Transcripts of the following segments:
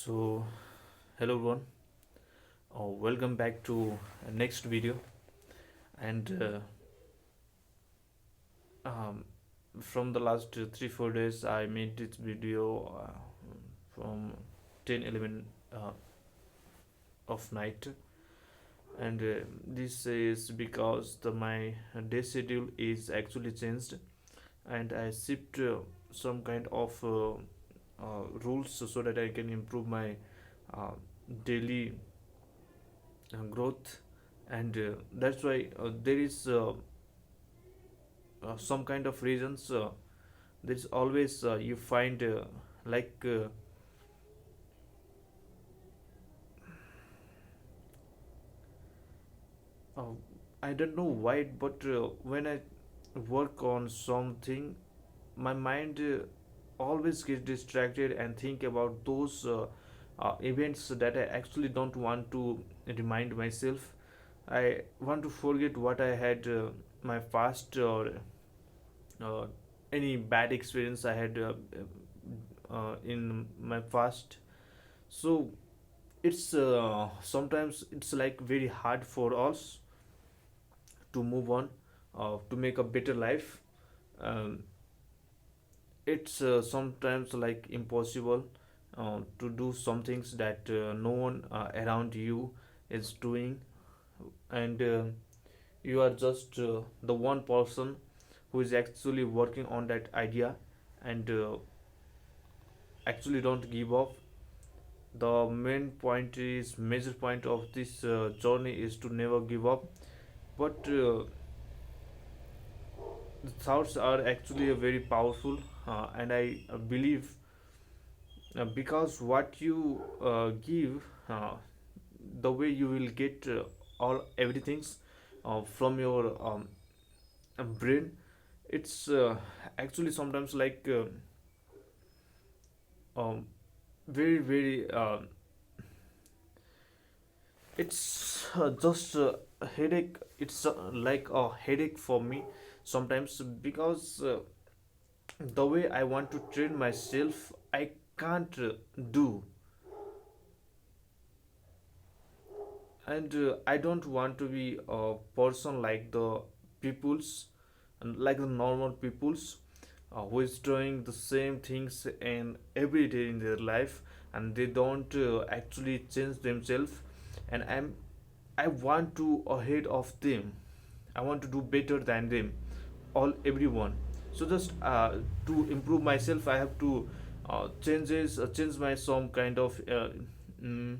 So, hello everyone. Welcome back to next video. And um, from the last 3 4 days, I made this video from 10 11 of night, and this is because my day schedule is actually changed, and I shift some kind of rules so that I can improve my uh, daily growth, and that's why there is some kind of reasons. There's always you find like uh, I don't know why, but when I work on something, my mind always gets distracted and think about those events that I actually don't want to remind myself. I want to forget what I had my past, or uh, any bad experience I had in my past. So it's sometimes it's like very hard for us to move on, to make a better life. Um, it's sometimes like impossible to do some things that no one around you is doing, and you are just the one person who is actually working on that idea, and actually don't give up. The main point is major point of this journey is to never give up. But the thoughts are actually very powerful, and I believe because what you give, the way you will get all everything's from your brain. It's actually sometimes like um, very it's just a headache. It's like a headache for me sometimes, because the way I want to train myself, I can't do. And I don't want to be a person like the peoples, and like the normal peoples, who is doing the same things in every day in their life, and they don't actually change themselves. And I want to ahead of them. I want to do better than them, all everyone. So just to improve myself, I have to change my mm,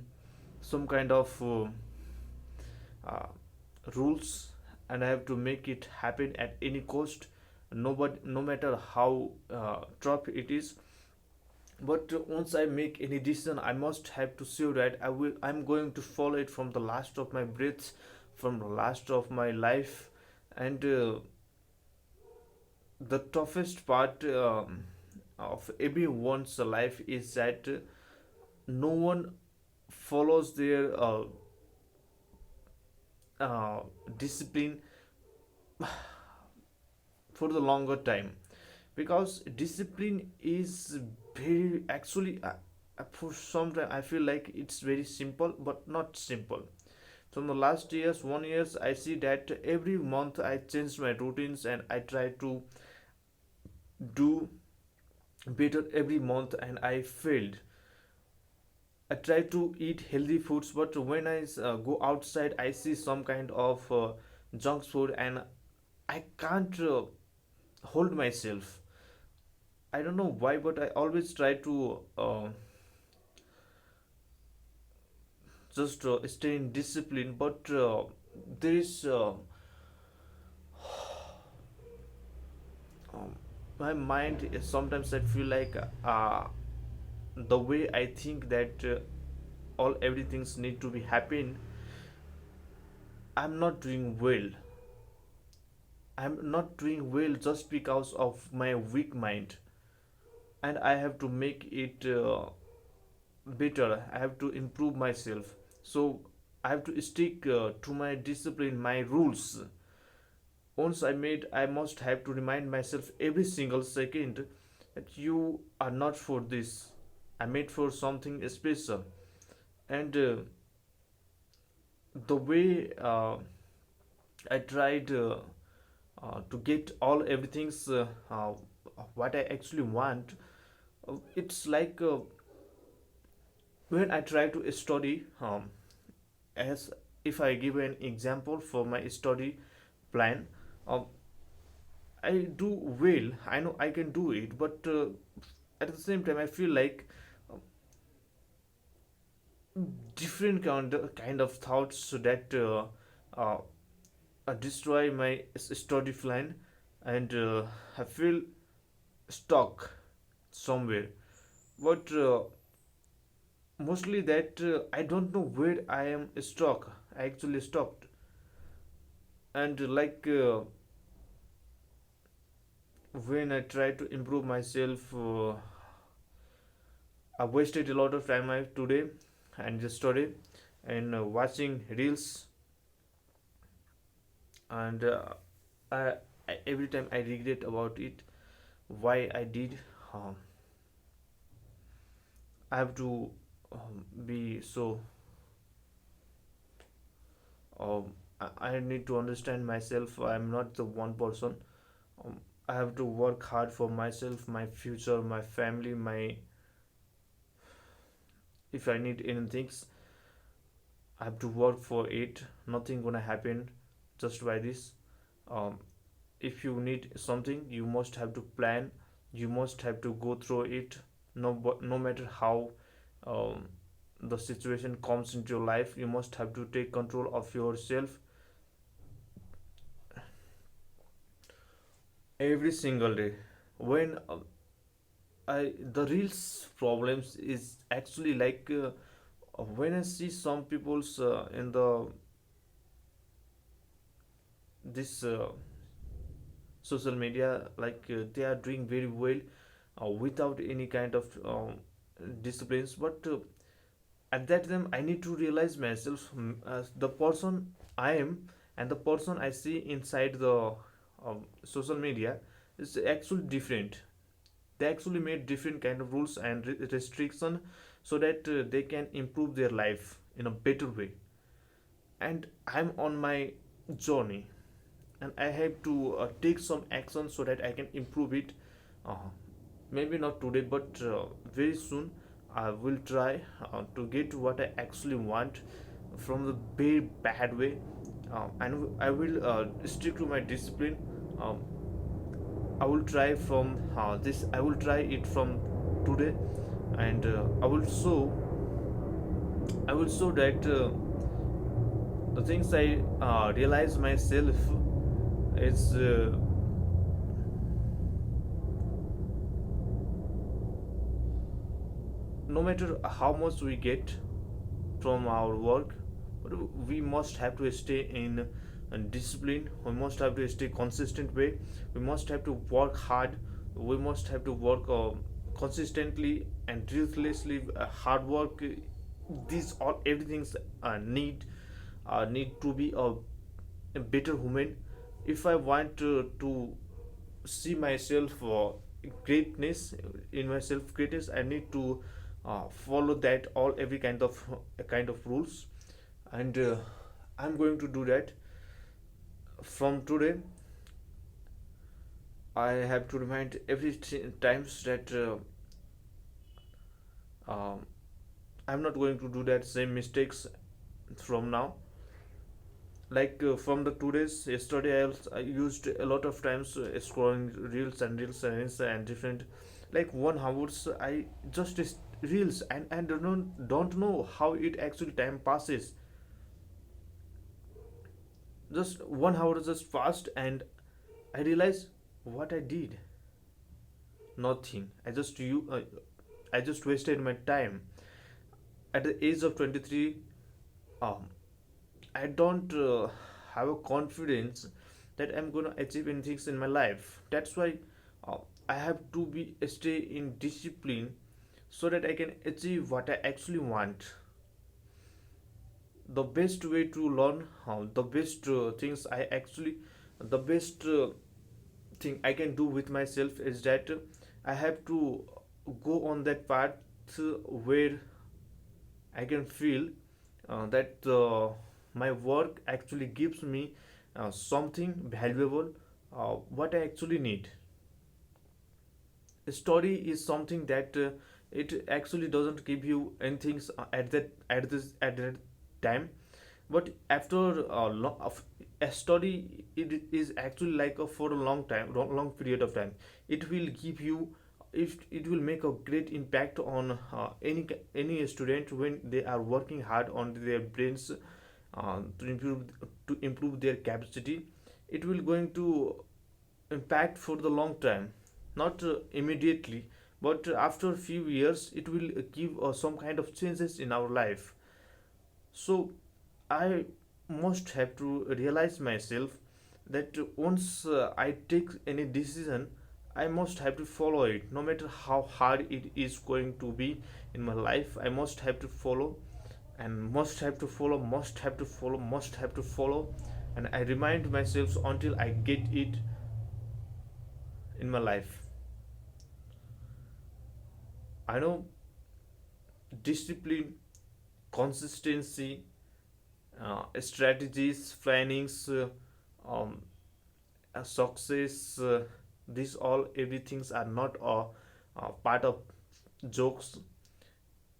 some kind of uh, rules, and I have to make it happen at any cost. Nobody, no matter how tough it is. But once I make any decision, I must have to sure that I'm going to follow it from the last of my breaths, from the last of my life. And the toughest part of everyone's life is that no one follows their uh, discipline for the longer time, because discipline is very actually for some time I feel like it's very simple, but not simple. From the last years 1 years, I see that every month I change my routines, and I try to do better every month, and I failed. I try to eat healthy foods, but when I go outside, I see some kind of junk food, and I can't hold myself. I don't know why, but I always try to just stay in discipline. But there is um, my mind is sometimes I feel like the way I think that all everything's need to be happen. I'm not doing well. I'm not doing well just because of my weak mind, and I have to make it better. I have to improve myself. So I have to stick to my discipline, my rules. Once I made, I must have to remind myself every single second that you are not for this. I made for something special. And the way I tried to get all everything's what I actually want. It's like when I try to study, as if I give an example for my study plan, um, I do well. I know I can do it, but at the same time, I feel like different kind of thoughts that uh, destroy my study plan, and I feel stuck somewhere. But mostly that I don't know where I am stuck. I actually stopped, and when I try to improve myself, I wasted a lot of time today and yesterday, and watching reels, and I, every time I regret about it, why I did. Um, I have to be so. I need to understand myself. I'm not the one person. Um, I have to work hard for myself, my future, my family, my. If I need anything, I have to work for it. Nothing gonna happen just by this. Um, if you need something, you must have to plan. You must have to go through it. No matter how um, the situation comes into your life, you must have to take control of yourself every single day. When I the real problems is actually like when I see some people's in the this social media, like they are doing very well without any kind of disciplines, but at that time I need to realize myself, as the person I am and the person I see inside the social media is actually different. They actually made different kind of rules and restriction so that they can improve their life in a better way, and I'm on my journey, and I have to take some action so that I can improve it. uh, Maybe not today, but very soon I will try to get what I actually want from the very bad way, and I will stick to my discipline. um, I will try from this. I will try it from today, and I will show that the things I realize myself is no matter how much we get from our work, but we must have to stay in discipline. We must have to stay consistent way. We must have to work hard. We must have to work consistently and ruthlessly. Hard work, these all everything's need to be a better human. If I want to see myself greatness, in myself greatness, I need to follow that all every kind of rules, and I'm going to do that from today. I have to remind every times that um, I'm not going to do that same mistakes from now. Like from the today's yesterday, I used a lot of times scrolling reels and different, like 1 hours I just reels, and don't know how it actually time passes. Just 1 hour just passed, and I realized what I did. Nothing. I just wasted my time. At the age of 23, um, I don't have a confidence that I'm gonna achieve anything in my life. That's why uh, I have to be stay in discipline so that I can achieve what I actually want. The best way to learn how the best things I actually the best thing I can do with myself is that I have to go on that path where I can feel that my work actually gives me something valuable, what I actually need. A story is something that it actually doesn't give you anything at that time, but after a story, it is actually like for a long time, long period of time. It will give you, if it will make a great impact on any student when they are working hard on their brains, to improve their capacity. It will going to impact for the long time, not immediately, but after a few years it will give some kind of changes in our life. So I must have to realize myself that once I take any decision, I must have to follow it, no matter how hard it is going to be in my life. I must have to follow, and must have to follow, must have to follow, must have to follow, and I remind myself until I get it in my life. I know discipline, consistency, strategies, plannings, um, success, these all everything's are not a part of jokes.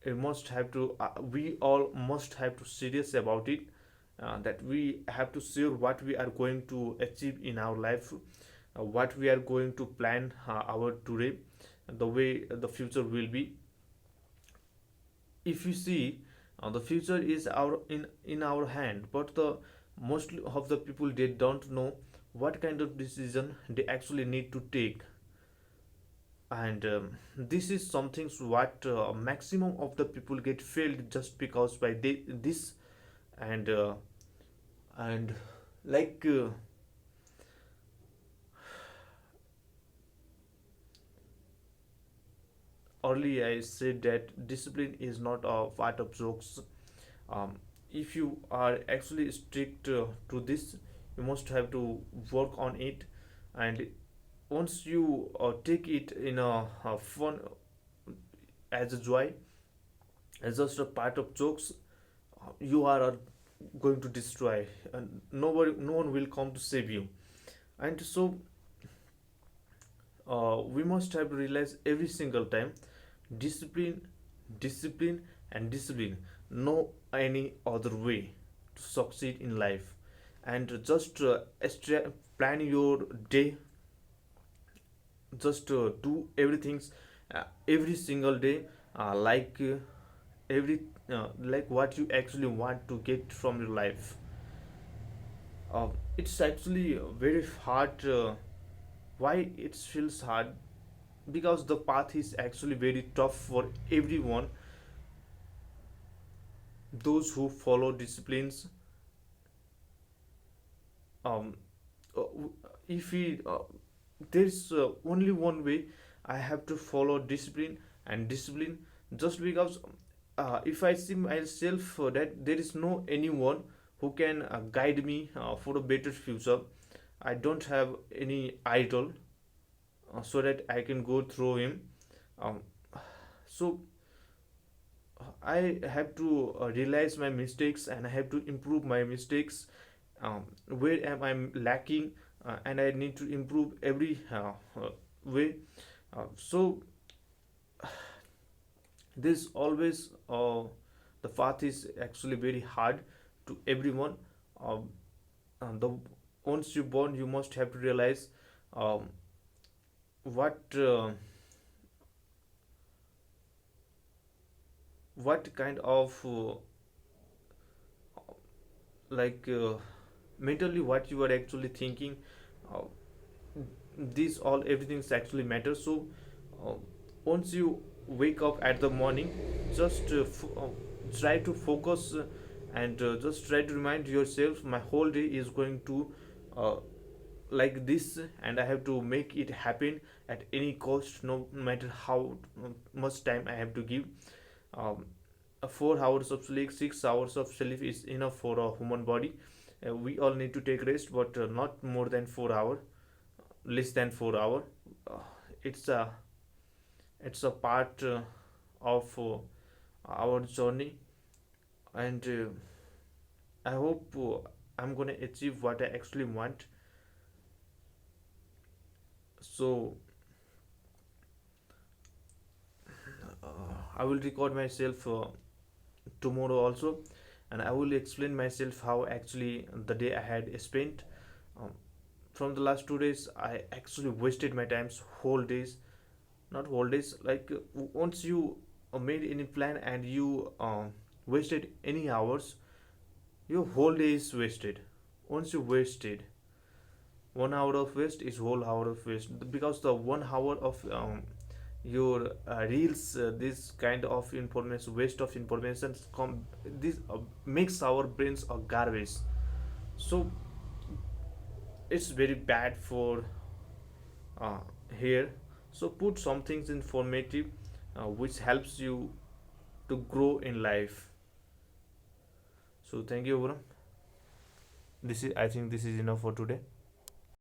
We all must have to serious about it, that we have to sure what we are going to achieve in our life, what we are going to plan our today, the way the future will be. If you see, the future is in our hand, but the most of the people, they don't know what kind of decision they actually need to take. And this is something what maximum of the people get failed just because by this. And and like earlier I said that discipline is not a part of jokes. um, if you are actually strict to this, you must have to work on it. And once you take it in a fun, as a joy, as just a part of jokes, you are going to destroy, and no one will come to save you. And so we must have to realize every single time, discipline, discipline, and discipline. No any other way to succeed in life. And just plan your day, just do everything every single day, every like what you actually want to get from your life. It's actually very hard. Why it feels hard? Because the path is actually very tough for everyone. Those who follow disciplines, um, if we there's only one way. I have to follow discipline and discipline, just because if I see myself that there is no anyone who can guide me for a better future. I don't have any idol so that I can go through him. um, so I have to realize my mistakes, and I have to improve my mistakes. Where am I lacking, and I need to improve every way. So this always the path is actually very hard to everyone. Um, the Once you born, you must have to realize um, what kind of like mentally what you are actually thinking. uh, these all everything's actually matters. So uh, once you wake up at the morning, just try to focus, and just try to remind yourself, my whole day is going to uh, like this, and I have to make it happen at any cost, no matter how much time I have to give. um, 4 hours of sleep, 6 hours of sleep is enough for a human body. We all need to take rest, but not more than 4 hour, less than 4 hour. uh, it's a it's a part of our journey, and I hope I'm gonna achieve what I actually want. So I will record myself tomorrow also, and I will explain myself how actually the day I had spent. Um, from the last 2 days, I actually wasted my times whole days, not whole days. Like once you made any plan and you wasted any hours, your whole day is wasted. Once you wasted 1 hour of waste is whole hour of waste, because the 1 hour of your reels, this kind of information, waste of information this makes our brains a garbage. So it's very bad for uh, here. So put some things informative which helps you to grow in life. So thank you, Abram. This is, I think this is enough for today.